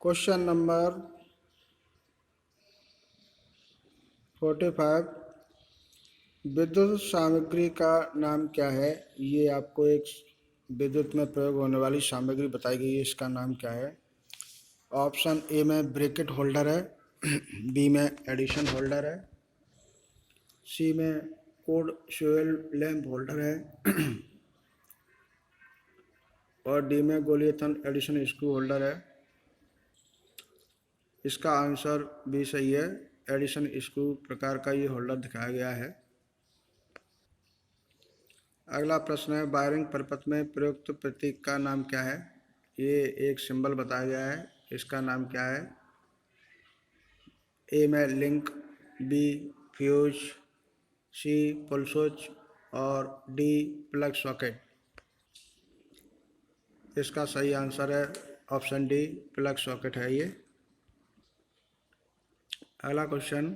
Question number 45। विद्युत सामग्री का नाम क्या है? ये आपको एक विद्युत में प्रयोग होने वाली सामग्री बताई गई है, इसका नाम क्या है? ऑप्शन ए में ब्रैकेट होल्डर है, बी में एडिशन होल्डर है, सी में कोड फ्यूल लैंप होल्डर है और डी में गोलियतन एडिशन स्क्रू होल्डर है। इसका आंसर भी सही है। एडिशन स्क्रू प्रकार का ये होल्डर दिखाया गया है। अगला प्रश्न है, वायरिंग परिपथ में प्रयुक्त प्रतीक का नाम क्या है? ये एक सिंबल बताया गया है, इसका नाम क्या है? ए में लिंक, बी फ्यूज, सी पुल स्विच और डी प्लग सॉकेट। इसका सही आंसर है ऑप्शन डी, प्लग सॉकेट है ये। अगला क्वेश्चन,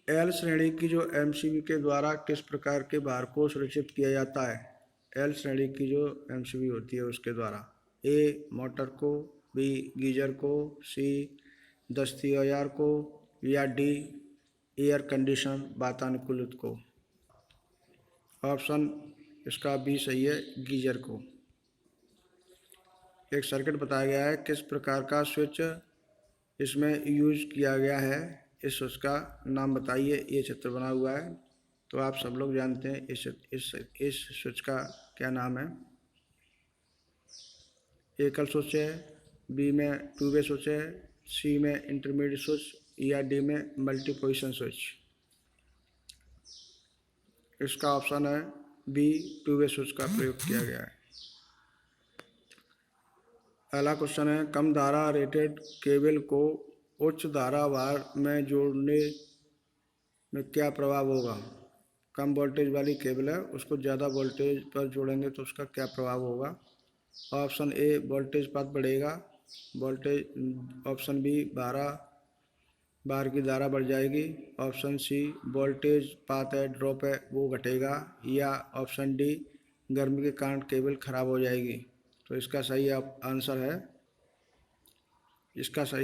एल श्रेणी की जो एमसीबी के द्वारा किस प्रकार के भार को सुरक्षित किया जाता है? एल श्रेणी की जो एमसीबी होती है उसके द्वारा, ए मोटर को, बी गीजर को, सी दस्ती औजार को या डी एयर कंडीशन वातानुकूलित को। ऑप्शन इसका बी सही है, गीजर को। एक सर्किट बताया गया है, किस प्रकार का स्विच इसमें यूज किया गया है, इस स्विच का नाम बताइए। ये चित्र बना हुआ है, तो आप सब लोग जानते हैं इस स्विच का क्या नाम है। एकल स्विच है, बी में टू वे स्विच है, सी में इंटरमीडिएट स्विच या डी में मल्टी पोजिशन स्विच। इसका ऑप्शन है बी, टू वे स्विच का प्रयोग किया गया है। अगला क्वेश्चन है, कम धारा रेटेड केबल को उच्च धारा भार में जोड़ने में क्या प्रभाव होगा? कम वोल्टेज वाली केबल है, उसको ज़्यादा वोल्टेज पर जोड़ेंगे तो उसका क्या प्रभाव होगा? ऑप्शन ए वोल्टेज पात बढ़ेगा, ऑप्शन बी बार की धारा बढ़ जाएगी, ऑप्शन सी वोल्टेज पात है ड्रॉप है वो घटेगा, या ऑप्शन डी गर्मी के कारण केबल खराब हो जाएगी। तो इसका सही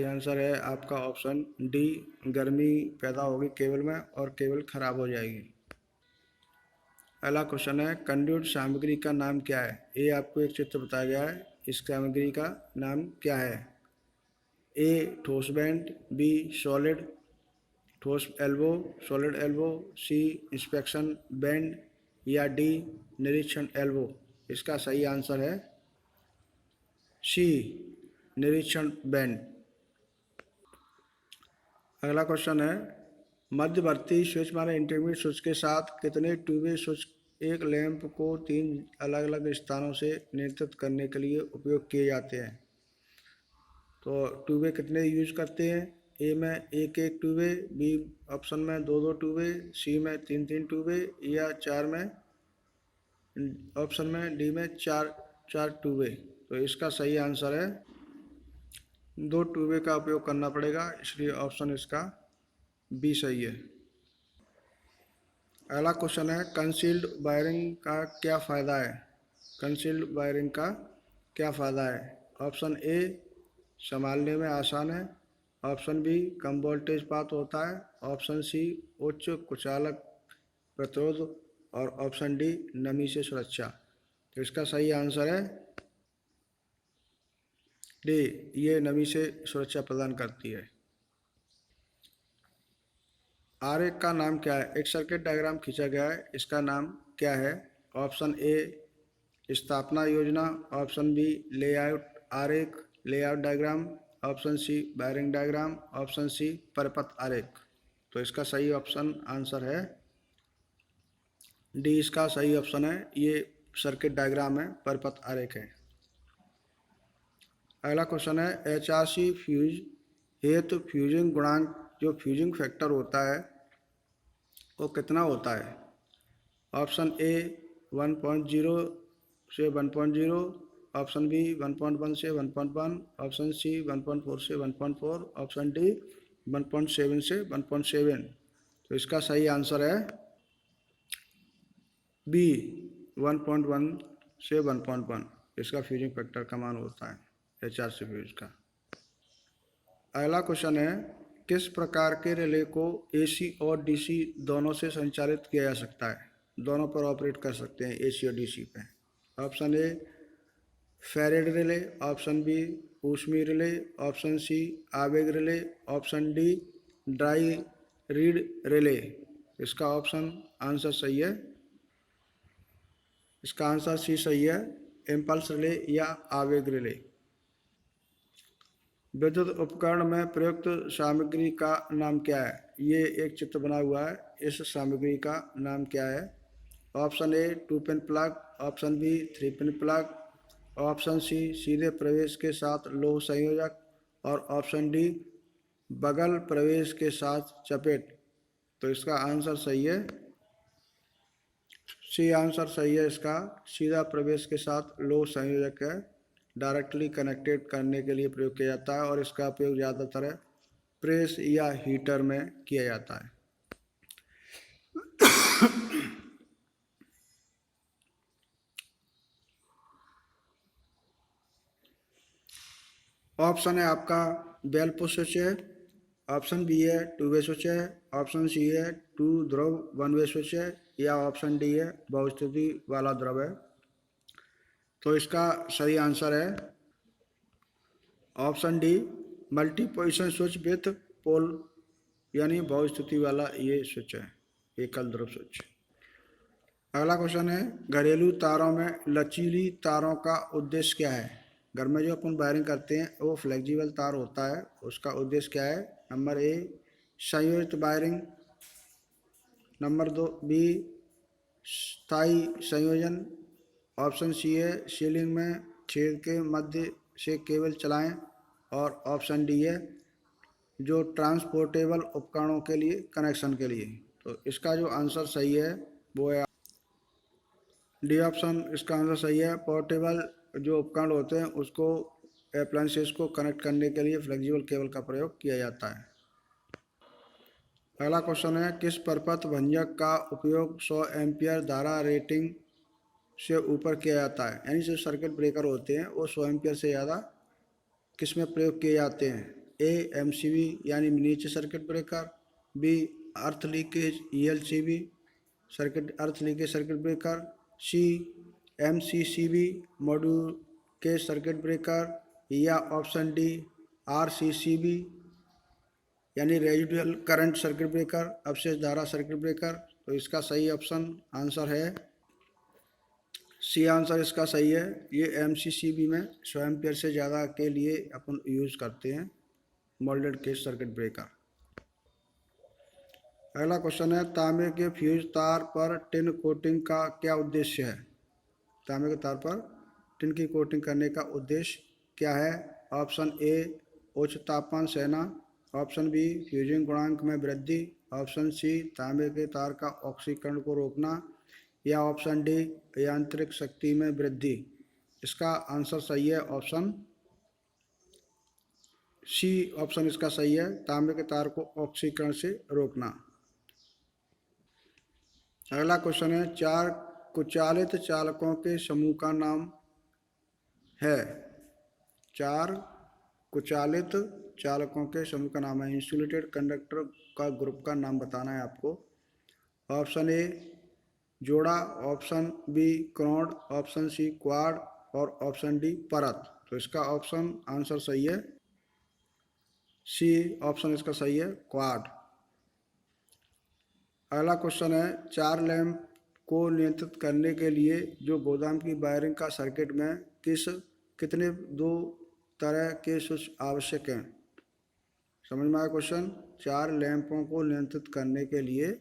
आंसर है आपका ऑप्शन डी, गर्मी पैदा होगी केबल में और केबल खराब हो जाएगी। अगला क्वेश्चन है, कंड्यूट सामग्री का नाम क्या है? ये आपको एक चित्र बताया गया है, इस सामग्री का नाम क्या है? ए ठोस बैंड, बी सॉलिड ठोस एल्बो, सी इंस्पेक्शन बैंड या डी निरीक्षण एल्बो। इसका सही आंसर है सी, निरीक्षण बैंड। अगला क्वेश्चन है, मध्यवर्ती स्विच माने इंटरमीडिएट स्विच के साथ कितने टू वे स्विच एक लैंप को 3 अलग अलग स्थानों से नियंत्रित करने के लिए उपयोग किए जाते हैं? तो टू वे कितने यूज करते हैं? ए में एक टू वे, बी ऑप्शन में दो टू वे, सी में तीन टू वे या चार में, ऑप्शन में डी में चार टू वे। तो इसका सही आंसर है 2 टू वे का उपयोग करना पड़ेगा, इसलिए ऑप्शन इसका बी सही है। अगला क्वेश्चन है, कंसील्ड वायरिंग का क्या फ़ायदा है? कंसील्ड वायरिंग का क्या फ़ायदा है? ऑप्शन ए संभालने में आसान है, ऑप्शन बी कम वोल्टेज पात होता है, ऑप्शन सी उच्च कुचालक प्रतिरोध और ऑप्शन डी नमी से सुरक्षा। तो इसका सही आंसर है डी, ये नमी से सुरक्षा प्रदान करती है। आरेख का नाम क्या है? एक सर्किट डायग्राम खींचा गया है, इसका नाम क्या है? ऑप्शन ए स्थापना योजना, ऑप्शन बी लेआउट आरेख layout diagram, option C wiring diagram, option C परिपथ आरेख। तो इसका सही ऑप्शन आंसर है डी, इसका सही ऑप्शन है, ये सर्किट डायग्राम है, परिपथ आरेख है। अगला क्वेश्चन है, एचआरसी फ्यूज हेतु फ्यूजिंग गुणांक जो फ्यूजिंग फैक्टर होता है वो कितना होता है? ऑप्शन ए 1.0 से 1.0, ऑप्शन बी 1.1 से 1.1, ऑप्शन सी 1.4 से 1.4, ऑप्शन डी 1.7 से 1.7। तो इसका सही आंसर है बी, 1.1 से 1.1 इसका फ्यूजिंग फैक्टर का मान होता है एचआरसी फ्यूज का। अगला क्वेश्चन है, किस प्रकार के रिले को एसी और डीसी दोनों से संचालित किया जा सकता है? दोनों पर ऑपरेट कर सकते हैं, एसी और डीसी पे। ऑप्शन ए फेरेड रिले, ऑप्शन बी ऊष्मीय रिले, ऑप्शन सी आवेग relay, option D dry reed relay. इसका ऑप्शन आंसर सही है, इसका आंसर सी सही है, इम्पल्स रिले या आवेग रिले। विद्युत उपकरण में प्रयुक्त सामग्री का नाम क्या है? ये एक चित्र बना हुआ है, इस सामग्री का नाम क्या है? Option A 2 pin plug, option B 3 pin plug, option C सीधे प्रवेश के साथ लोह संयोजक और ऑप्शन डी बगल प्रवेश के साथ चपेट। तो इसका आंसर सही है, सी आंसर सही है इसका, सीधा प्रवेश के साथ लोह संयोजक है, डायरेक्टली कनेक्टेड करने के लिए प्रयोग किया जाता है और इसका उपयोग ज़्यादातर प्रेस या हीटर में किया जाता है। ऑप्शन है आपका बेल पुश स्विच है, ऑप्शन बी है 2 वे स्विच है, ऑप्शन सी है 2 ध्रुव 1 वे स्विच है या ऑप्शन डी है बहुस्थिति वाला ध्रुव है। तो इसका सही आंसर है option D multi position switch with pole, यानी बहुस्थिति वाला ये स्विच है, एकल ध्रुव स्विच। अगला क्वेश्चन है, घरेलू तारों में लचीली तारों का उद्देश्य क्या है? घर में जो अपन वायरिंग करते हैं वो फ्लेक्सिबल तार होता है, उसका उद्देश्य क्या है? नंबर ए संयोजित वायरिंग, नंबर 2 बी स्थायी संयोजन, ऑप्शन सी है सीलिंग में छेद के मध्य से केबल चलाएं और ऑप्शन डी है जो ट्रांसपोर्टेबल उपकरणों के लिए कनेक्शन के लिए। तो इसका जो आंसर सही है वो है डी ऑप्शन, इसका आंसर सही है। पोर्टेबल जो उपकरण होते हैं उसको अप्लायंसेस को कनेक्ट करने के लिए फ्लेक्सिबल केबल का प्रयोग किया जाता है। अगला क्वेश्चन है, किस परपथ भंजक का उपयोग 100 एम्पियर धारा रेटिंग से ऊपर किया जाता है? यानी जो सर्किट ब्रेकर होते हैं वो 100 एम्पियर से ज़्यादा किस में प्रयोग किए जाते हैं? ए एमसीबी यानी miniature circuit breaker, B earth leakage ELCB circuit earth leakage circuit breaker, C MCCB module के सर्किट ब्रेकर या ऑप्शन डी आरसीसीबी यानी रेजिडुअल करंट सर्किट ब्रेकर अवशेष धारा सर्किट ब्रेकर। तो इसका सही ऑप्शन आंसर है सी आंसर इसका सही है, ये एमसीसीबी में 100 एम्पियर से ज़्यादा के लिए अपन यूज़ करते हैं मोल्डेड केज सर्किट ब्रेकर। अगला क्वेश्चन है, तांबे के फ्यूज तार पर टिन कोटिंग का क्या उद्देश्य है? तांबे के तार पर टिन की कोटिंग करने का उद्देश्य क्या है? ऑप्शन ए उच्च तापमान सहना, ऑप्शन बी फ्यूजिंग गुणांक में वृद्धि, ऑप्शन सी तांबे के तार का ऑक्सीकरण को रोकना या ऑप्शन डी यांत्रिक शक्ति में वृद्धि। इसका आंसर सही है ऑप्शन सी ऑप्शन इसका सही है, तांबे के तार को ऑक्सीकरण से रोकना। अगला क्वेश्चन है, 4 कुचालित चालकों के समूह का नाम है? 4 कुचालित चालकों के समूह का नाम है, इंसुलेटेड कंडक्टर का ग्रुप का नाम बताना है आपको। ऑप्शन ए जोड़ा, ऑप्शन बी क्रोड, ऑप्शन सी क्वाड और ऑप्शन डी परत। तो इसका ऑप्शन आंसर सही है, सी ऑप्शन इसका सही है, क्वाड। अगला क्वेश्चन है, 4 लैंप को नियंत्रित करने के लिए जो गोदाम की वायरिंग का सर्किट में कितने 2 तरह के स्विच आवश्यक हैं? समझ में आया क्वेश्चन? 4 लैंपों को नियंत्रित करने के लिए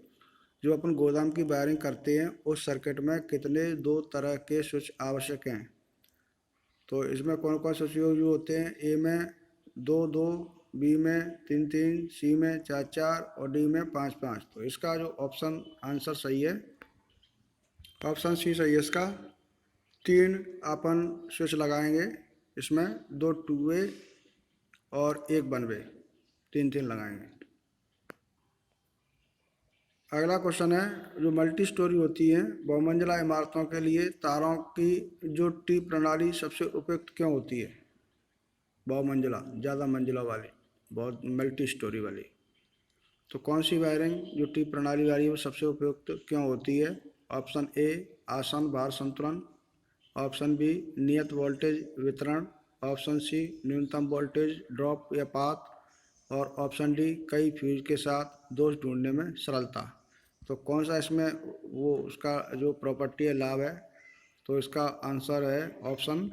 जो अपन गोदाम की वायरिंग करते हैं उस सर्किट में कितने 2 तरह के स्विच आवश्यक हैं? तो इसमें कौन कौन से स्विच यूज होते हैं? ए में 2-2, बी में 3-3, सी में 4-4 और डी में 5-5। तो इसका जो ऑप्शन आंसर सही है ऑप्शन सी सही है इसका। 3 अपन स्विच लगाएंगे, इसमें 2 2 वे और 1 1 वे, 3 लगाएंगे। अगला क्वेश्चन है, जो मल्टी स्टोरी होती है बहुमंजिला इमारतों के लिए तारों की जो टी प्रणाली सबसे उपयुक्त क्यों होती है? बहुमंजिला ज़्यादा मंजिला वाली बहुत मल्टी स्टोरी वाली। तो कौन सी वायरिंग जो टी प्रणाली वाली है वो सबसे उपयुक्त क्यों होती है? ऑप्शन ए आसान भार संतुलन, ऑप्शन बी नियत वोल्टेज वितरण, ऑप्शन सी न्यूनतम वोल्टेज ड्रॉप या पाथ, और ऑप्शन डी कई फ्यूज के साथ दोष ढूंढने में सरलता। तो कौन सा इसमें वो उसका जो प्रॉपर्टी है, लाभ है? तो इसका आंसर है ऑप्शन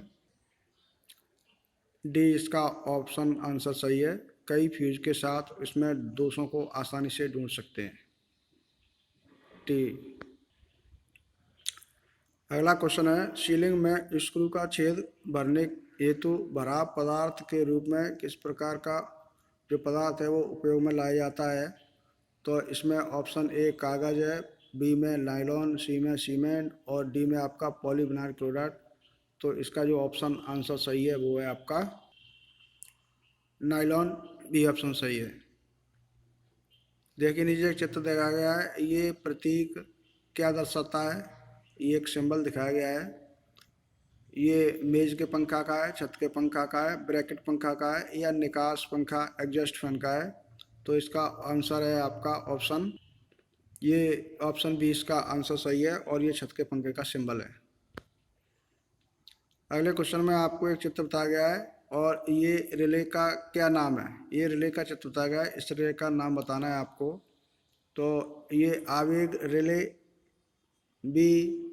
डी। इसका ऑप्शन आंसर सही है। कई फ्यूज के साथ इसमें दोषों को आसानी से ढूंढ सकते हैं। टी। अगला क्वेश्चन है, सीलिंग में स्क्रू का छेद भरने हेतु भराव पदार्थ के रूप में किस प्रकार का जो पदार्थ है वो उपयोग में लाया जाता है? तो इसमें ऑप्शन ए कागज़ है, बी में नायलॉन, सी में सीमेंट और डी में आपका पॉलीविनाइल क्लोराइड। तो इसका जो ऑप्शन आंसर सही है वो है आपका नायलॉन, बी ऑप्शन सही है। देखिए नीचे एक चित्र दिखाया गया है, ये प्रतीक क्या दर्शाता है? ये एक सिंबल दिखाया गया है। ये मेज के पंखा का है, छत के पंखा का है, ब्रैकेट पंखा का है या निकास पंखा एग्जॉस्ट फैन का है? तो इसका आंसर है आपका ऑप्शन, ये ऑप्शन बी इसका आंसर सही है और ये छत के पंखे का सिंबल है। अगले क्वेश्चन में आपको एक चित्र बताया गया है और ये रिले का क्या नाम है? ये रिले का चित्र बताया गया है, इस रिले का नाम बताना है आपको। तो ये आवेग relay, B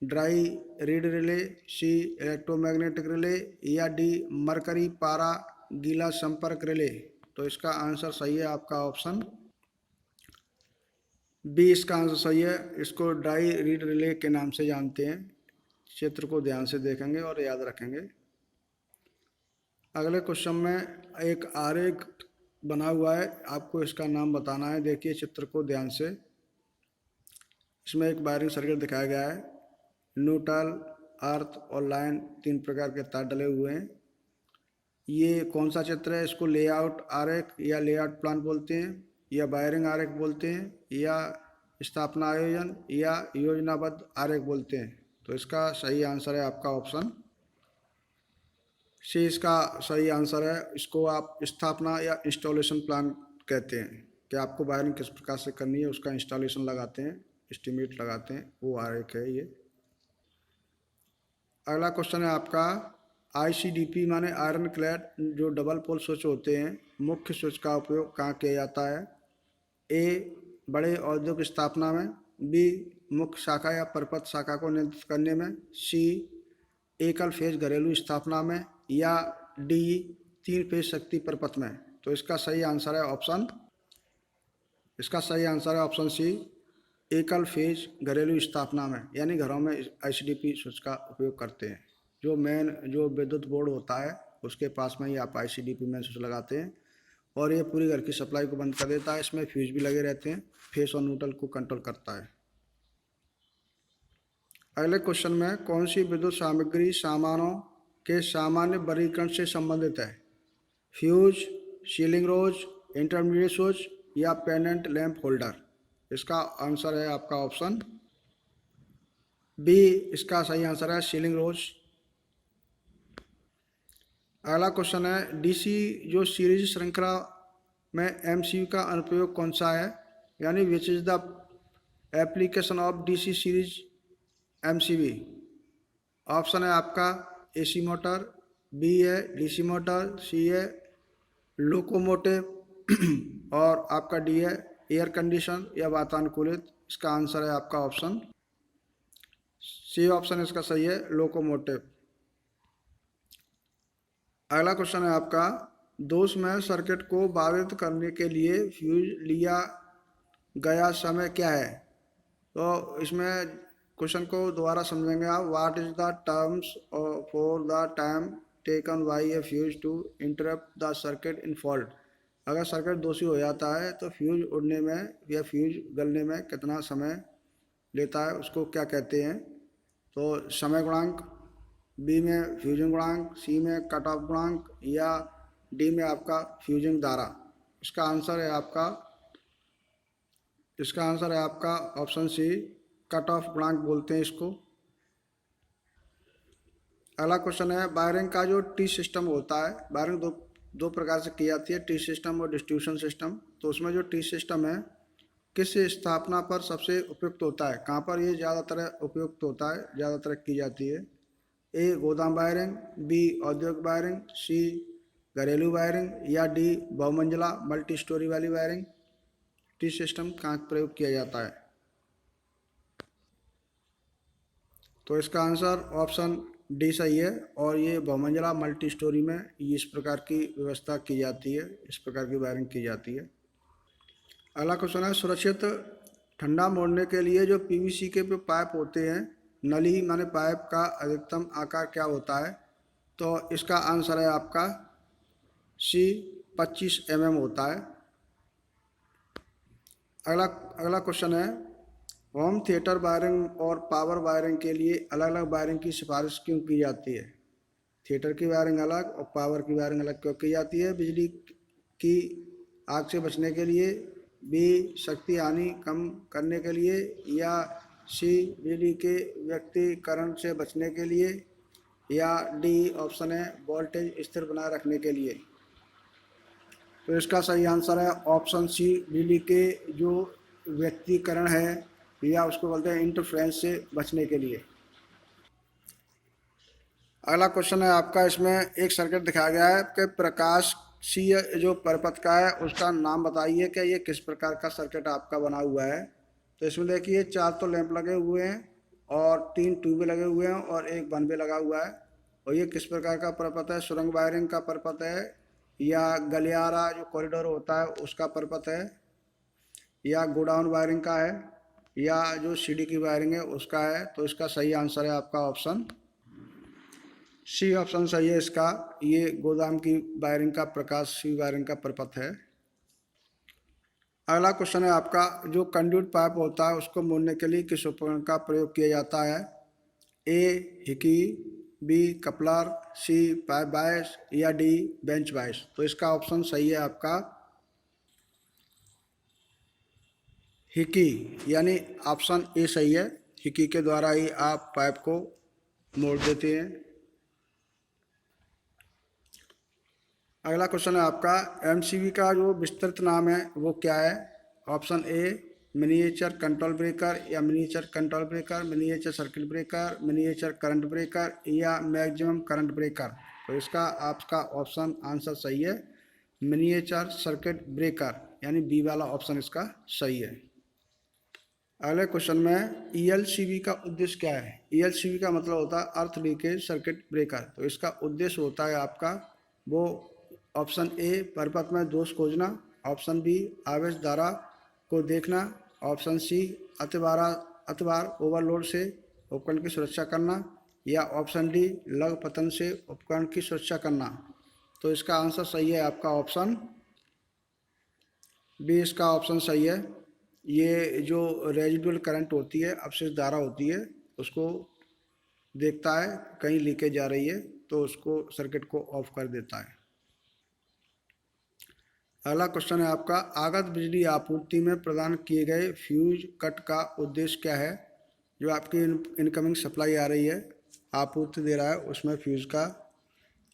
dry reed relay, C electromagnetic relay या डी मरकरी पारा गीला संपर्क रिले। तो इसका आंसर सही है आपका ऑप्शन बी, इसका आंसर सही है। इसको ड्राई रीड रिले के नाम से जानते हैं। चित्र को ध्यान से देखेंगे और याद रखेंगे। अगले क्वेश्चन में एक आरेख बना हुआ है, आपको इसका नाम बताना है। देखिए चित्र को ध्यान से। इसमें एक वायरिंग सर्किट दिखाया गया है। न्यूट्रल, अर्थ और लाइन, तीन प्रकार के तार डले हुए हैं। ये कौन सा चित्र है? इसको लेआउट आरेख या लेआउट प्लान बोलते हैं, या वायरिंग आरेख बोलते हैं, या स्थापना आयोजन या योजनाबद्ध आरेख बोलते हैं। तो इसका सही आंसर है आपका ऑप्शन सी, इसका सही आंसर है। इसको आप स्थापना या इंस्टॉलेशन प्लान कहते हैं, कि आपको वायरिंग किस प्रकार से करनी है उसका इंस्टॉलेशन लगाते हैं, एस्टिमेट लगाते हैं, वो आरेख है ये। अगला क्वेश्चन है आपका, आईसीडीपी माने आयरन क्लैड जो डबल पोल स्विच होते हैं, मुख्य स्विच का उपयोग कहाँ किया जाता है? ए बड़े औद्योगिक स्थापना में, बी मुख्य शाखा या परपथ शाखा को नियंत्रित करने में, सी एकल फेज घरेलू स्थापना में, या डी तीन फेज शक्ति परपथ में। तो इसका सही आंसर है ऑप्शन, इसका सही आंसर है ऑप्शन सी, एकल फेज घरेलू स्थापना में, यानी घरों में आईसीडीपी स्विच का उपयोग करते हैं। जो मेन जो विद्युत बोर्ड होता है उसके पास में ही आप आईसीडीपी मेन स्विच लगाते हैं और ये पूरी घर की सप्लाई को बंद कर देता है। इसमें फ्यूज भी लगे रहते हैं, फेस और न्यूट्रल को कंट्रोल करता है। अगले क्वेश्चन में कौन सी विद्युत सामग्री सामानों के सामान्य वर्गीकरण से संबंधित है? फ्यूज, सीलिंग रोज, इंटरमीडिएट स्विच या पेंडेंट लैंप होल्डर। इसका आंसर है आपका ऑप्शन बी, इसका सही आंसर है सीलिंग रोज। अगला क्वेश्चन है, डीसी जो सीरीज श्रृंखला में एमसीयू का अनुप्रयोग कौन सा है? यानी which is the application of DC series MCB. Option है आपका एसी मोटर, बी है डीसी मोटर, सी है लोकोमोटिव और आपका डी है एयर कंडीशन या वातानुकूलित। इसका आंसर है आपका ऑप्शन सी, ऑप्शन इसका सही है लोकोमोटिव। अगला क्वेश्चन है आपका, दोष में सर्किट को बाधित करने के लिए फ्यूज लिया गया समय क्या है? तो इसमें क्वेश्चन को दोबारा समझेंगे आप। What is the terms for the time taken by a fuse to interrupt the circuit in fault. अगर सर्किट दोषी हो जाता है तो फ्यूज उड़ने में या फ्यूज गलने में कितना समय लेता है, उसको क्या कहते हैं? तो समय गुणांक, बी में फ्यूजन गुणांक, सी में कट ऑफ गुणांक या डी में आपका फ्यूजिंग धारा। इसका आंसर है आपका, इसका आंसर है आपका ऑप्शन सी, कट ऑफ गुणांक बोलते हैं इसको। अगला क्वेश्चन है, वायरिंग का जो टी सिस्टम होता है, वायरिंग दो दो प्रकार से की जाती है, टी सिस्टम और डिस्ट्रीब्यूशन सिस्टम। तो उसमें जो टी सिस्टम है किस स्थापना पर सबसे उपयुक्त होता है, कहाँ पर ये ज़्यादातर उपयुक्त होता है, ज़्यादातर की जाती है? ए गोदाम वायरिंग, बी औद्योगिक वायरिंग, सी घरेलू वायरिंग या डी बहुमंजिला मल्टी स्टोरी वाली वायरिंग। टी सिस्टम कहाँ प्रयोग किया जाता है? तो इसका आंसर ऑप्शन डी सही है, और ये बहुमंजिला मल्टी स्टोरी में इस प्रकार की व्यवस्था की जाती है, इस प्रकार की वायरिंग की जाती है। अगला क्वेश्चन है, सुरक्षित ठंडा मोड़ने के लिए जो पीवीसी के जो पाइप होते हैं, नली माने पाइप का अधिकतम आकार क्या होता है? तो इसका आंसर है आपका सी 25 mm होता है। अगला अगला क्वेश्चन है, होम थिएटर वायरिंग और पावर वायरिंग के लिए अलग अलग वायरिंग की सिफारिश क्यों की जाती है? थिएटर की वायरिंग अलग और पावर की वायरिंग अलग क्यों की जाती है? बिजली की आग से बचने के लिए, बी शक्ति हानि कम करने के लिए, या सी बिजली के व्यक्तिकरण से बचने के लिए, या डी ऑप्शन है वोल्टेज स्थिर बनाए रखने के लिए। तो इसका सही आंसर है ऑप्शन सी, बिजली के जो व्यक्तिकरण है या उसको बोलते हैं इंटरफ्रेंस से बचने के लिए। अगला क्वेश्चन है आपका, इसमें एक सर्किट दिखाया गया है कि प्रकाशीय जो परपथ का है उसका नाम बताइए कि ये किस प्रकार का सर्किट आपका बना हुआ है। तो इसमें देखिए 4 तो लैंप लगे हुए हैं और 3 ट्यूबे लगे हुए हैं और एक बल्ब लगा हुआ है। और ये किस प्रकार का परपथ है? सुरंग वायरिंग का परपथ है, या गलियारा जो कॉरिडोर होता है उसका परपथ है, या गोडाउन वायरिंग का है, या जो सीढ़ी की वायरिंग है उसका है? तो इसका सही आंसर है आपका ऑप्शन सी, ऑप्शन सही है इसका। ये गोदाम की वायरिंग का प्रकाशीय वायरिंग का परपथ है। अगला क्वेश्चन है आपका, जो कंड्यूट पाइप होता है उसको मोड़ने के लिए किस उपकरण का प्रयोग किया जाता है? ए हिकी, बी कपलर, सी पाइप बायस, या डी बेंच बायस। तो इसका ऑप्शन सही है आपका हिकी, यानी ऑप्शन ए सही है। हिकी के द्वारा ही आप पाइप को मोड़ देते हैं। अगला क्वेश्चन है आपका, एमसीबी का जो विस्तृत नाम है वो क्या है? Option A miniature control breaker, या miniature control breaker, miniature circuit breaker, miniature current breaker, या मैक्सिमम करंट ब्रेकर। तो इसका आपका ऑप्शन आंसर सही है मिनिएचर सर्किट ब्रेकर, यानी बी वाला ऑप्शन इसका सही है। अगले क्वेश्चन में ईएलसीबी का उद्देश्य क्या है? ईएलसीबी का मतलब होता है अर्थ लीकेज सर्किट ब्रेकर। तो इसका उद्देश्य होता है आपका वो ऑप्शन ए परपथ में दोष खोजना, ऑप्शन बी आवेश धारा को देखना, ऑप्शन सी अतिभार ओवरलोड से उपकरण की सुरक्षा करना, या ऑप्शन डी लघु पतन से उपकरण की सुरक्षा करना। तो इसका आंसर सही है आपका ऑप्शन बी, इसका ऑप्शन सही है। ये जो रेजिडुअल करंट होती है, अवशिष्ट धारा होती है, उसको देखता है कहीं लीकेज जा रही है तो उसको सर्किट को ऑफ कर देता है। अगला क्वेश्चन है आपका, आगत बिजली आपूर्ति में प्रदान किए गए फ्यूज कट का उद्देश्य क्या है? जो आपकी इनकमिंग सप्लाई आ रही है, आपूर्ति दे रहा है, उसमें फ्यूज का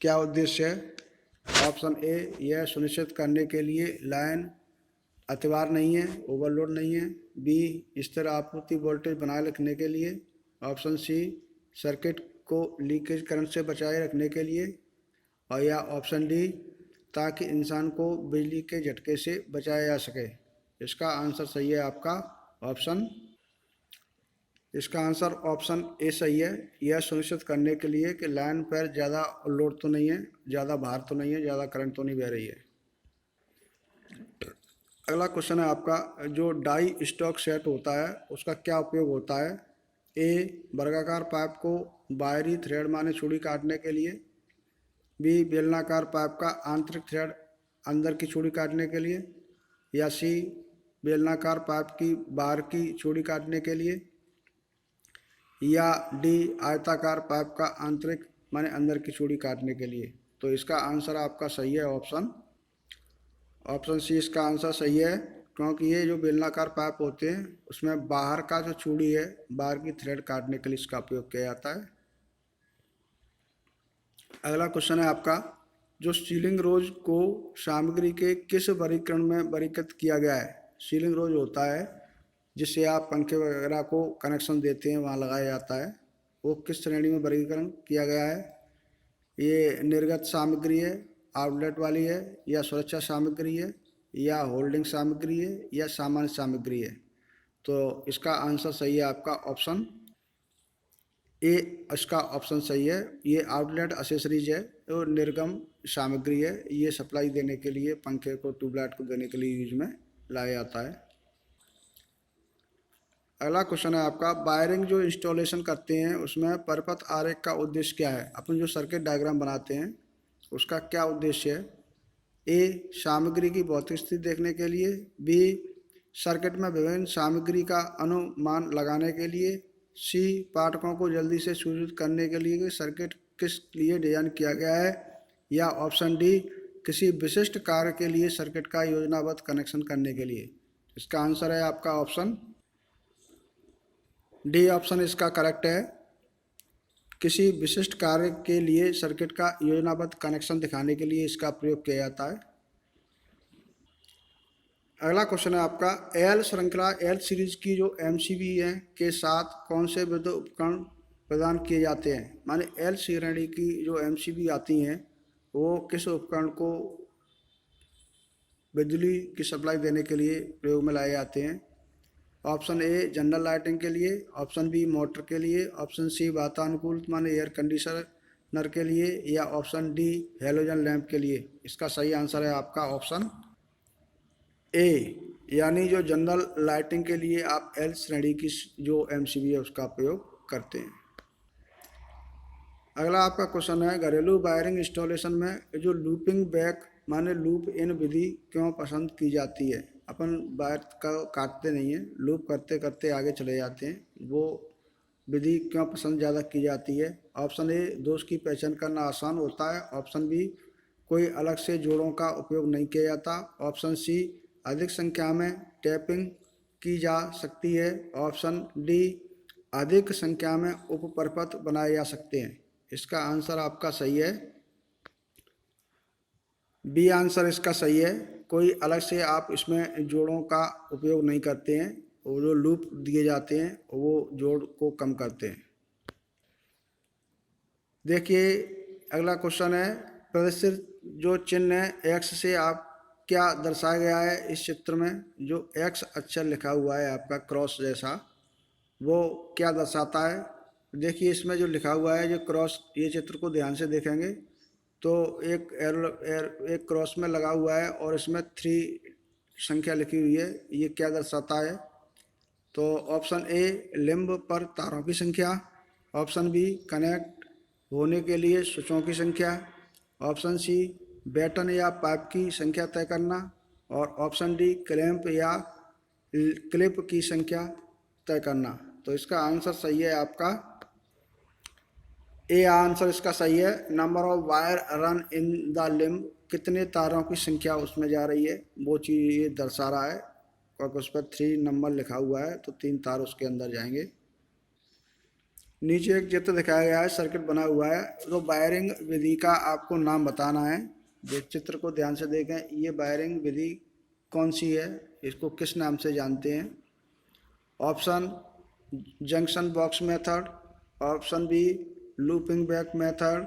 क्या उद्देश्य है? ऑप्शन ए यह सुनिश्चित करने के लिए लाइन अतिभार नहीं है, ओवरलोड नहीं है, बी स्थिर आपूर्ति वोल्टेज बनाए रखने के लिए, ऑप्शन सी सर्किट को लीकेज करंट से बचाए रखने के लिए, और या ऑप्शन डी ताकि इंसान को बिजली के झटके से बचाया जा सके। इसका आंसर सही है आपका ऑप्शन, इसका आंसर ऑप्शन ए सही है। यह सुनिश्चित करने के लिए कि लाइन पर ज़्यादा लोड तो नहीं है, ज़्यादा भार तो नहीं है, ज़्यादा करंट तो नहीं बह रही है। अगला क्वेश्चन है आपका, जो डाई स्टॉक सेट होता है उसका क्या उपयोग होता है? ए वर्गाकार पाइप को बाहरी थ्रेड माने चूड़ी काटने के लिए, बी बेलनाकार पाइप का आंतरिक थ्रेड अंदर की चूड़ी काटने के लिए, या सी बेलनाकार पाइप की बाहर की चूड़ी काटने के लिए, या डी आयताकार पाइप का आंतरिक माने अंदर की चूड़ी काटने के लिए। तो इसका आंसर आपका सही है ऑप्शन सी, इसका आंसर सही है, क्योंकि ये जो बेलनाकार पाइप होते हैं उसमें बाहर का जो चूड़ी है, बाहर की थ्रेड काटने के लिए इसका उपयोग किया जाता है। अगला क्वेश्चन है आपका, जो सीलिंग रोज को सामग्री के किस वर्गीकरण में वर्गीकृत किया गया है? सीलिंग रोज होता है जिससे आप पंखे वगैरह को कनेक्शन देते हैं, वहाँ लगाया जाता है, वो किस श्रेणी में वर्गीकरण किया गया है? ये निर्गत सामग्री है, आउटलेट वाली है, या सुरक्षा सामग्री है, या होल्डिंग सामग्री है, या सामान्य सामग्री है? तो इसका आंसर सही है आपका ऑप्शन ए, इसका ऑप्शन सही है। ये आउटलेट एसेसरीज है, तो निर्गम सामग्री है, ये सप्लाई देने के लिए पंखे को, ट्यूबलाइट को देने के लिए यूज में लाया जाता है। अगला क्वेश्चन है आपका, वायरिंग जो इंस्टॉलेशन करते हैं उसमें परपथ आरेख का उद्देश्य क्या है? अपन जो सर्किट डायग्राम बनाते हैं उसका क्या उद्देश्य है? ए, सामग्री की भौतिक स्थिति देखने के लिए, बी, सर्किट में विभिन्न सामग्री का अनुमान लगाने के लिए, सी, पाठकों को जल्दी से सूचित करने के लिए कि सर्किट किस लिए डिजाइन किया गया है, या ऑप्शन डी, किसी विशिष्ट कार्य के लिए सर्किट का योजनाबद्ध कनेक्शन करने के लिए। इसका आंसर है आपका ऑप्शन डी, ऑप्शन इसका करेक्ट है। किसी विशिष्ट कार्य के लिए सर्किट का योजनाबद्ध कनेक्शन दिखाने के लिए इसका प्रयोग किया जाता है। अगला क्वेश्चन है आपका, एल श्रृंखला एल सीरीज की जो एमसीबी है के साथ कौन से विद्युत उपकरण प्रदान किए जाते हैं? माने एल श्रेणी की जो एमसीबी आती हैं वो किस उपकरण को बिजली की सप्लाई देने के लिए प्रयोग में लाए जाते हैं? ऑप्शन ए, जनरल लाइटिंग के लिए, ऑप्शन बी, मोटर के लिए, ऑप्शन सी, वातानुकूलित माने एयर कंडीशनर के लिए, या ऑप्शन डी, हेलोजन लैंप के लिए। इसका सही आंसर है आपका ऑप्शन ए, यानी जो जनरल लाइटिंग के लिए आप एल श्रेणी की जो एमसीबी है उसका प्रयोग करते हैं। अगला आपका क्वेश्चन है, घरेलू वायरिंग इंस्टॉलेशन में जो लूपिंग बैक माने लूप इन विधि क्यों पसंद की जाती है? अपन वायर का काटते नहीं हैं, लूप करते करते आगे चले जाते हैं, वो विधि क्यों पसंद ज़्यादा की जाती है? ऑप्शन ए, दोष की पहचान करना आसान होता है, ऑप्शन बी, कोई अलग से जोड़ों का उपयोग नहीं किया जाता, ऑप्शन सी, अधिक संख्या में टैपिंग की जा सकती है, ऑप्शन डी, अधिक संख्या में उप परपथ बनाए जा सकते हैं। इसका आंसर आपका सही है, बी आंसर इसका सही है। कोई अलग से आप इसमें जोड़ों का उपयोग नहीं करते हैं, वो जो लूप दिए जाते हैं वो जोड़ को कम करते हैं। देखिए अगला क्वेश्चन है, प्रदर्शित जो चिन्ह है एक्स से आप क्या दर्शाया गया है? इस चित्र में जो एक्स अक्षर लिखा हुआ है आपका क्रॉस जैसा, वो क्या दर्शाता है? देखिए इसमें जो लिखा हुआ है जो क्रॉस, ये चित्र को ध्यान से देखेंगे तो एक क्रॉस में लगा हुआ है और इसमें 3 संख्या लिखी हुई है, ये क्या दर्शाता है? तो ऑप्शन ए, लिंब पर तारों की संख्या, ऑप्शन बी, कनेक्ट होने के लिए स्विचों की संख्या, ऑप्शन सी, बैटन या पाइप की संख्या तय करना, और ऑप्शन डी, क्लैंप या क्लिप की संख्या तय करना। तो इसका आंसर सही है आपका ए, आंसर इसका सही है। Number of wire run in the limb, कितने तारों की संख्या उसमें जा रही है वो चीज़ ये दर्शा रहा है, क्योंकि उस पर 3 नंबर लिखा हुआ है तो 3 तार उसके अंदर जाएंगे। नीचे एक चित्र दिखाया गया है, सर्किट बना हुआ है, तो वायरिंग विधि का आपको नाम बताना है। जो चित्र को ध्यान से देखें, ये वायरिंग विधि कौन सी है, इसको किस नाम से जानते हैं? Option junction box method, option B, looping back method,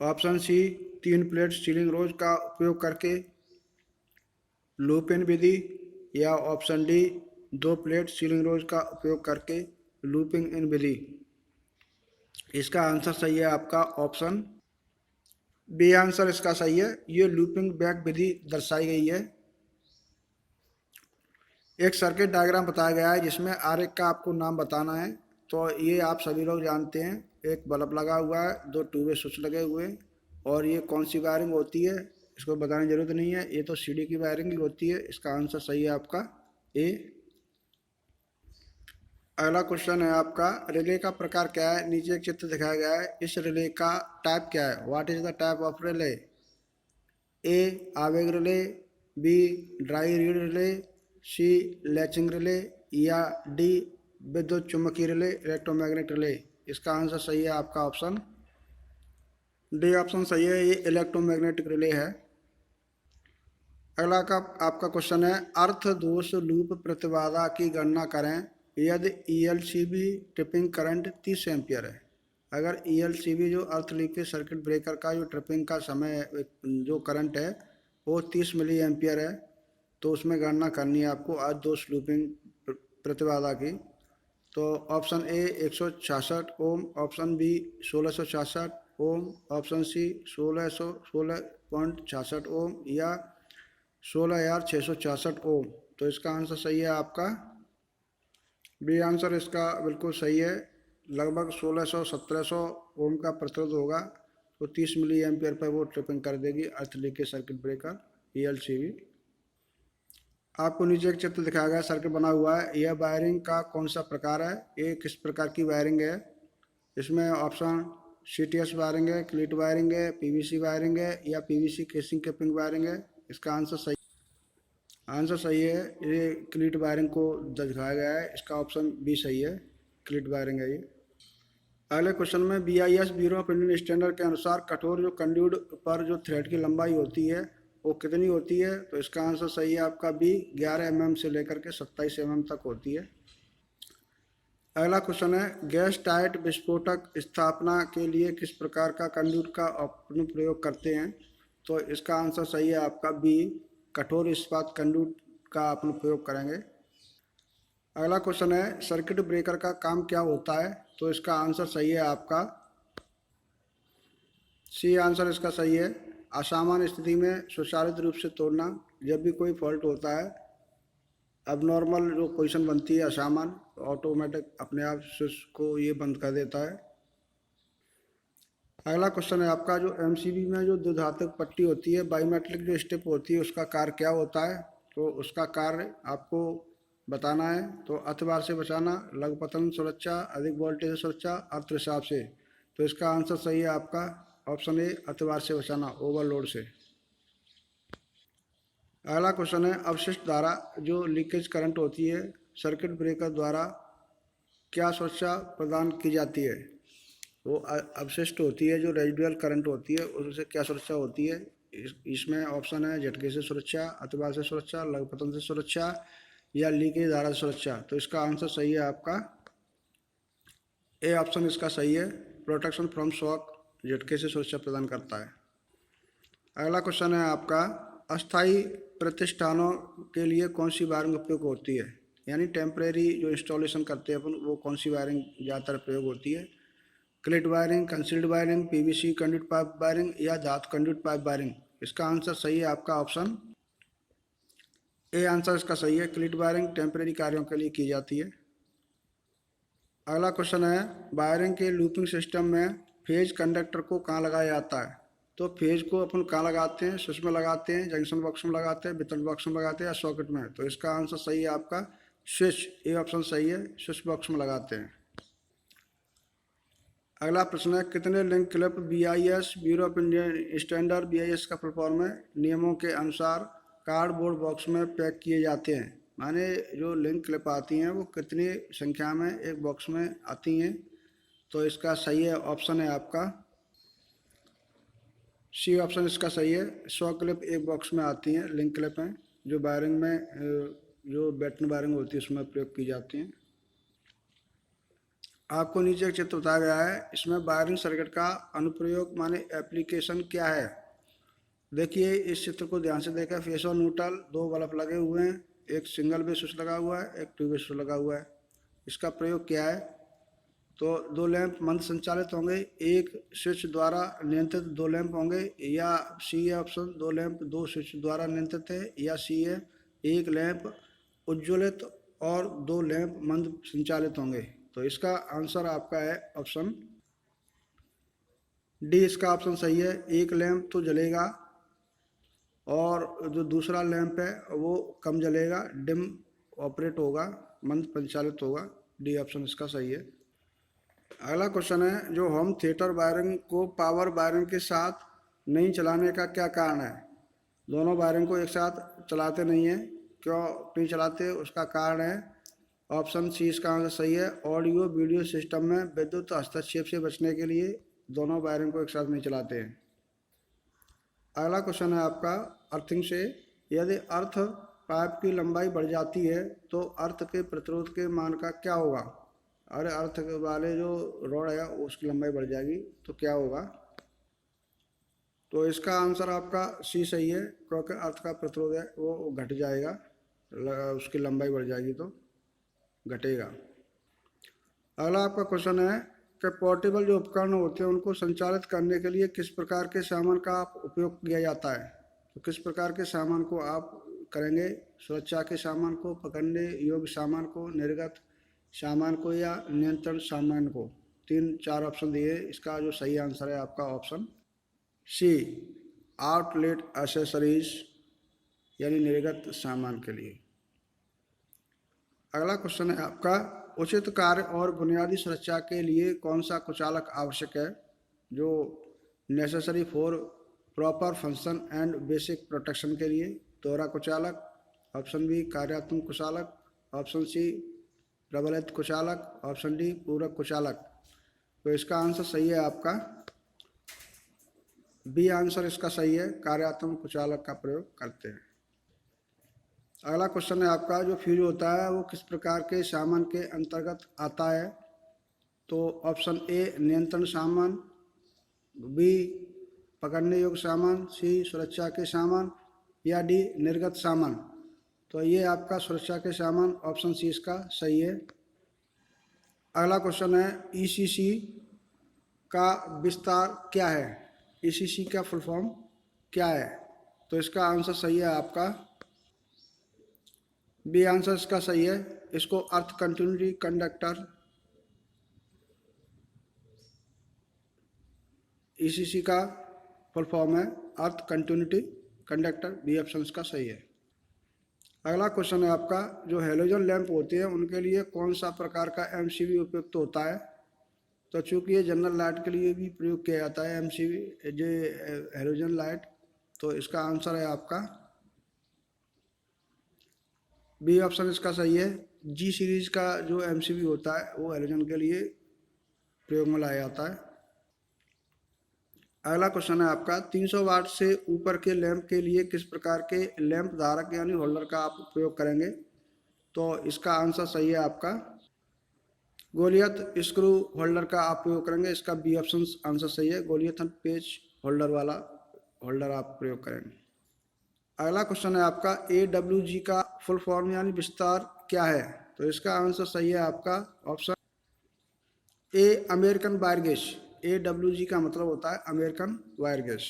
option C, 3 plate ceiling rose का उपयोग करके लूप इन विधि, या option D, 2 plate ceiling rose का उपयोग करके लूपिंग इन विधि। इसका आंसर सही है आपका ऑप्शन बी, आंसर इसका सही है। ये लूपिंग बैक विधि दर्शाई गई है। एक सर्किट डायग्राम बताया गया है जिसमें आरेख का आपको नाम बताना है। तो ये आप सभी लोग जानते हैं, एक बल्ब लगा हुआ है, 2 टू वे स्विच लगे हुए हैं, और ये कौन सी वायरिंग होती है इसको बताने की जरूरत नहीं है, ये तो सीडी की वायरिंग ही होती है। इसका आंसर सही है आपका ए। अगला क्वेश्चन है आपका, रिले का प्रकार क्या है? नीचे एक चित्र दिखाया गया है, इस रिले का टाइप क्या है? What is the type of relay? A, आवेग relay, B, dry reed relay, C, latching relay, या डी, विद्युत चुम्बकीय रिले, इलेक्ट्रोमैग्नेटिक रिले। इसका आंसर सही है आपका ऑप्शन डी ऑप्शन सही है, ये इलेक्ट्रोमैग्नेटिक रिले है। अगला का आपका क्वेश्चन है, अर्थ दोष लूप प्रतिबाधा की गणना करें यदि ELCB ट्रिपिंग करंट 30 एम्पियर है। अगर ELCB जो अर्थ लीकेज सर्किट ब्रेकर का जो ट्रिपिंग का समय जो करंट है वो 30 मिली एम्पियर है, तो उसमें गणना करनी है आपको अर्थ दोष लूपिंग प्रतिबाधा की। तो option A 166 ohm, option B 1666 ohm, option C 1666 ohm या 16,666 ओम। तो इसका आंसर सही है आपका बी आंसर इसका बिल्कुल सही है। लगभग 1600-1700 ओम का प्रतिरोध होगा, तो 30 मिली एम्पियर पर वो ट्रिपिंग कर देगी अर्थ लीकेज सर्किट ब्रेकर ELCB। आपको नीचे एक चित्र दिखाया गया, सर्किट बना हुआ है। यह वायरिंग का कौन सा प्रकार है, ये किस प्रकार की वायरिंग है। इसमें ऑप्शन CTS वायरिंग है, क्लीट वायरिंग है, PVC वायरिंग है या PVC केसिंग कैपिंग वायरिंग है। इसका आंसर सही है, ये क्लीट वायरिंग को दिखाया गया है। इसका ऑप्शन बी सही है, क्लीट वायरिंग है ये। अगले क्वेश्चन में BIS bureau of Indian standard के अनुसार कठोर जो कंड्यूट पर जो थ्रेड की लंबाई होती है वो कितनी होती है। तो इसका आंसर सही है आपका बी 11 mm से लेकर के 27 mm तक होती है। अगला क्वेश्चन है, गैस टाइट विस्फोटक स्थापना के लिए किस प्रकार का कंड्यूट का अपन प्रयोग करते हैं। तो इसका आंसर सही है आपका बी कठोर इस्पात कंड्यूट का अपन प्रयोग करेंगे। अगला क्वेश्चन है, सर्किट ब्रेकर का काम क्या होता है। तो इसका आंसर सही है आपका सी आंसर इसका सही है, असामान्य स्थिति में स्वचालित रूप से तोड़ना। जब भी कोई फॉल्ट होता है, अबनॉर्मल जो पोजीशन बनती है असामान्य, तो ऑटोमेटिक अपने आप स्विच को ये बंद कर देता है। अगला क्वेश्चन है आपका, जो MCB में जो द्विधातक पट्टी होती है, बायोमेट्रिक जो स्टेप होती है, उसका कार्य क्या होता है। तो उसका कार्य आपको बताना है। तो अतिभार से बचाना, लघु पतन सुरक्षा, अधिक वोल्टेज सुरक्षा, अर्थ रिसाव से। तो इसका आंसर सही है आपका ऑप्शन ए अतिभार से बचाना, ओवरलोड से। अगला क्वेश्चन है, अवशिष्ट धारा जो लीकेज करंट होती है सर्किट ब्रेकर द्वारा क्या सुरक्षा प्रदान की जाती है। वो अवशिष्ट होती है जो रेजिडुअल करंट होती है, उससे क्या सुरक्षा होती है। इसमें ऑप्शन है झटके से सुरक्षा, अतिभार से सुरक्षा, लघु पतन से सुरक्षा या लीकेज धारा से सुरक्षा। तो इसका आंसर सही है आपका ए ऑप्शन इसका सही है, प्रोटेक्शन फ्रॉम शॉक, झटके से सुरक्षा प्रदान करता है। अगला क्वेश्चन है आपका, अस्थायी प्रतिष्ठानों के लिए कौन सी वायरिंग उपयोग होती है। यानी टेम्परेरी जो इंस्टॉलेशन करते हैं अपन, वो कौन सी वायरिंग ज़्यादातर प्रयोग होती है। Cleat wiring, concealed wiring, PVC conduit pipe wiring या धातु कंड्यूट पाइप वायरिंग। इसका आंसर सही है आपका ऑप्शन ए आंसर इसका सही है, क्लिट वायरिंग टेम्परेरी कार्यों के लिए की जाती है। अगला क्वेश्चन है, वायरिंग के लूपिंग सिस्टम में फेज कंडक्टर को कहाँ लगाया जाता है। तो फेज को अपन कहाँ लगाते हैं, स्विच में लगाते हैं, जंक्शन बॉक्स में लगाते हैं, वितरण बॉक्स में लगाते हैं या सॉकेट में। तो इसका आंसर सही है आपका स्विच, ए ऑप्शन सही है, स्विच बॉक्स में लगाते हैं। अगला प्रश्न है, कितने link clip BIS bureau of Indian standard BIS का फुल फॉर्म है नियमों के अनुसार कार्डबोर्ड बॉक्स में पैक किए जाते हैं। माने जो लिंक क्लिप आती हैं वो कितनी संख्या में एक बॉक्स में आती हैं। तो इसका सही है ऑप्शन है आपका सी ऑप्शन इसका सही है, 100 क्लिप एक बॉक्स में आती हैं, लिंक क्लिप हैं जो वायरिंग में जो बैटन वायरिंग होती है उसमें प्रयोग की जाती हैं। आपको नीचे एक चित्र बताया गया है, इसमें वायरिंग सर्किट का अनुप्रयोग माने एप्लीकेशन क्या है। देखिए इस चित्र को ध्यान से देखें, फेस और न्यूट्रल दो बल्ब लगे हुए हैं, एक सिंगल बेस स्विच लगा हुआ है, एक टू बेस स्विच लगा हुआ है। इसका प्रयोग क्या है। तो दो लैंप मंद संचालित होंगे, एक स्विच द्वारा नियंत्रित दो लैंप होंगे, या सी है ऑप्शन दो लैंप दो स्विच द्वारा नियंत्रित है, या सी है एक लैंप उज्ज्वलित और दो लैंप मंद संचालित होंगे। तो इसका आंसर आपका है ऑप्शन डी, इसका ऑप्शन सही है, एक लैंप तो जलेगा और जो दूसरा लैंप है वो कम जलेगा, डिम ऑपरेट होगा, मंद संचालित होगा। डी ऑप्शन इसका सही है। अगला क्वेश्चन है, जो होम थिएटर वायरिंग को पावर वायरिंग के साथ नहीं चलाने का क्या कारण है। दोनों वायरिंग को एक साथ चलाते नहीं है, क्यों नहीं चलाते, उसका कारण है ऑप्शन सी इसका आंसर सही है, ऑडियो वीडियो सिस्टम में विद्युत हस्तक्षेप से बचने के लिए दोनों वायरिंग को एक साथ नहीं चलाते हैं। अगला क्वेश्चन है आपका अर्थिंग से। यदि अर्थ पाइप की लंबाई बढ़ जाती है तो अर्थ के प्रतिरोध के मान का क्या होगा? अरे अर्थ वाले जो रॉड है उसकी लंबाई बढ़ जाएगी तो क्या होगा? तो इसका आंसर आपका सी सही है, क्योंकि अर्थ का प्रतिरोध है वो घट जाएगा, उसकी लंबाई बढ़ जाएगी तो घटेगा। अगला आपका क्वेश्चन है कि पोर्टेबल जो उपकरण होते हैं उनको संचालित करने के लिए किस प्रकार के सामान का उपयोग किया जाता है? तो किस प्रकार के सामान को आप करेंगे? सुरक्षा के सामान को, पकड़ने योग्य सामान को, निर्गत सामान को, या नियंत्रण सामान को? 3-4 ऑप्शन दिए, इसका जो सही आंसर है आपका ऑप्शन सी, आउटलेट एसेसरीज, यानी निर्गत सामान के लिए। अगला क्वेश्चन है आपका उचित कार्य और बुनियादी सुरक्षा के लिए कौन सा कुचालक आवश्यक है? जो necessary for proper function and basic protection के लिए। दोहरा कुचालक, ऑप्शन बी कार्यात्मक कुचालक, ऑप्शन सी प्रबलित कुचालक, ऑप्शन डी पूरक कुचालक। तो इसका आंसर सही है आपका बी आंसर इसका सही है, कार्यात्मक कुचालक का प्रयोग करते हैं। अगला क्वेश्चन है आपका जो फ्यूज होता है वो किस प्रकार के सामान के अंतर्गत आता है? तो ऑप्शन ए नियंत्रण सामान, बी पकड़ने योग्य सामान, सी सुरक्षा के सामान, या डी निर्गत सामान। तो ये आपका सुरक्षा के सामान, ऑप्शन सी इसका सही है। अगला क्वेश्चन है ईसीसी का विस्तार क्या है? ईसीसी का फुल फॉर्म क्या है? तो इसका आंसर सही है आपका बी आंसर इसका सही है। इसको अर्थ कंटिन्यूटी कंडक्टर, ईसीसी का फुल फॉर्म है अर्थ कंटिन्यूटी कंडक्टर, बी ऑप्शन इसका सही है। अगला क्वेश्चन है आपका जो हेलोजन लैंप होते हैं उनके लिए कौन सा प्रकार का एमसीबी उपयुक्त होता है? तो चूंकि ये जनरल लाइट के लिए भी प्रयोग किया जाता है एमसीबी, जो हेलोजन लाइट, तो इसका आंसर है आपका बी ऑप्शन इसका सही है। जी सीरीज का जो एमसीबी होता है वो हेलोजन के लिए प्रयोग में लाया जाता है। अगला क्वेश्चन है आपका 300 वाट से ऊपर के लैंप के लिए किस प्रकार के लैंप धारक यानी होल्डर का आप उपयोग करेंगे? तो इसका आंसर सही है आपका गोलियत स्क्रू होल्डर का आप प्रयोग करेंगे, इसका बी ऑप्शन आंसर सही है। गोलियत पेच होल्डर वाला होल्डर आप प्रयोग करेंगे। अगला क्वेश्चन है आपका AWG का फुल फॉर्म यानी विस्तार क्या है? तो इसका आंसर सही है आपका option A American wire gas. AWG का मतलब होता है अमेरिकन वायर गैस।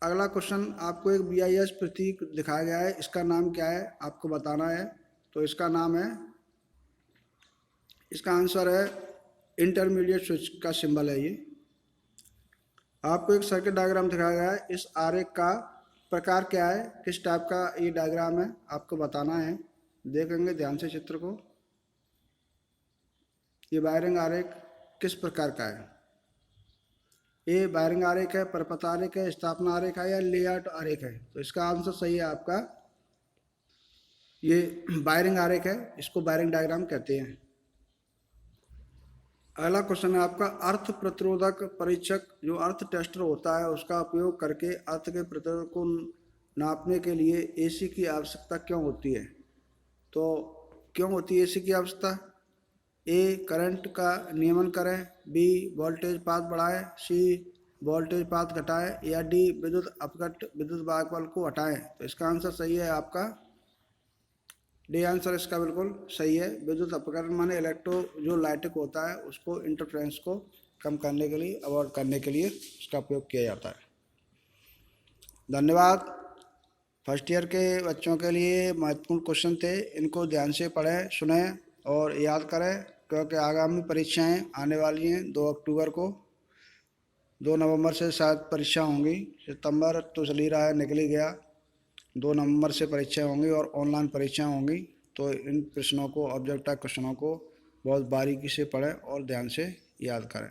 अगला क्वेश्चन आपको एक BIS प्रतीक दिखाया गया है, इसका नाम क्या है आपको बताना है। तो इसका नाम है, इसका आंसर है इंटरमीडिएट स्विच का सिंबल है ये। आपको एक सर्किट डायग्राम दिखाया गया है, इस आरेख का प्रकार क्या है, किस टाइप का ये डायग्राम है आपको बताना है। देखेंगे ध्यान से चित्र को। ये वायरिंग आरेख किस प्रकार का है? ये वायरिंग आरेख है, परपथ आरेख है, स्थापना आरेख है, या लेआउट आरेख है? तो इसका आंसर सही है आपका ये वायरिंग आरेख है, इसको वायरिंग डायग्राम कहते हैं। अगला क्वेश्चन है आपका अर्थ प्रतिरोधक परीक्षक जो अर्थ टेस्टर होता है उसका उपयोग करके अर्थ के प्रतिरोध को नापने के लिए AC की आवश्यकता क्यों होती है? तो क्यों होती है AC की आवश्यकता? ए करंट का नियमन करें, बी वोल्टेज पाथ बढ़ाएं, सी वोल्टेज पाथ घटाएं, या डी विद्युत अपघट विद्युत वाहक को हटाएं। तो इसका आंसर सही है आपका डी आंसर इसका बिल्कुल सही है। विद्युत अपकरण माने इलेक्ट्रो जो लाइटिक होता है उसको इंटरफ्रेंस को कम करने के लिए, अवॉइड करने के लिए इसका उपयोग किया जाता है। धन्यवाद। फर्स्ट ईयर के बच्चों के लिए महत्वपूर्ण क्वेश्चन थे, इनको ध्यान से पढ़ें, सुनें और याद करें, क्योंकि आगामी परीक्षाएं आने वाली हैं 2 अक्टूबर को। 2 नवंबर से शायद परीक्षा होंगी, सितंबर तो चल ही रहा है, निकल ही गया। 2 नवंबर से परीक्षाएं होंगी और ऑनलाइन परीक्षाएं होंगी। तो इन प्रश्नों को, ऑब्जेक्टिव क्वेश्चनों को बहुत बारीकी से पढ़ें और ध्यान से याद करें।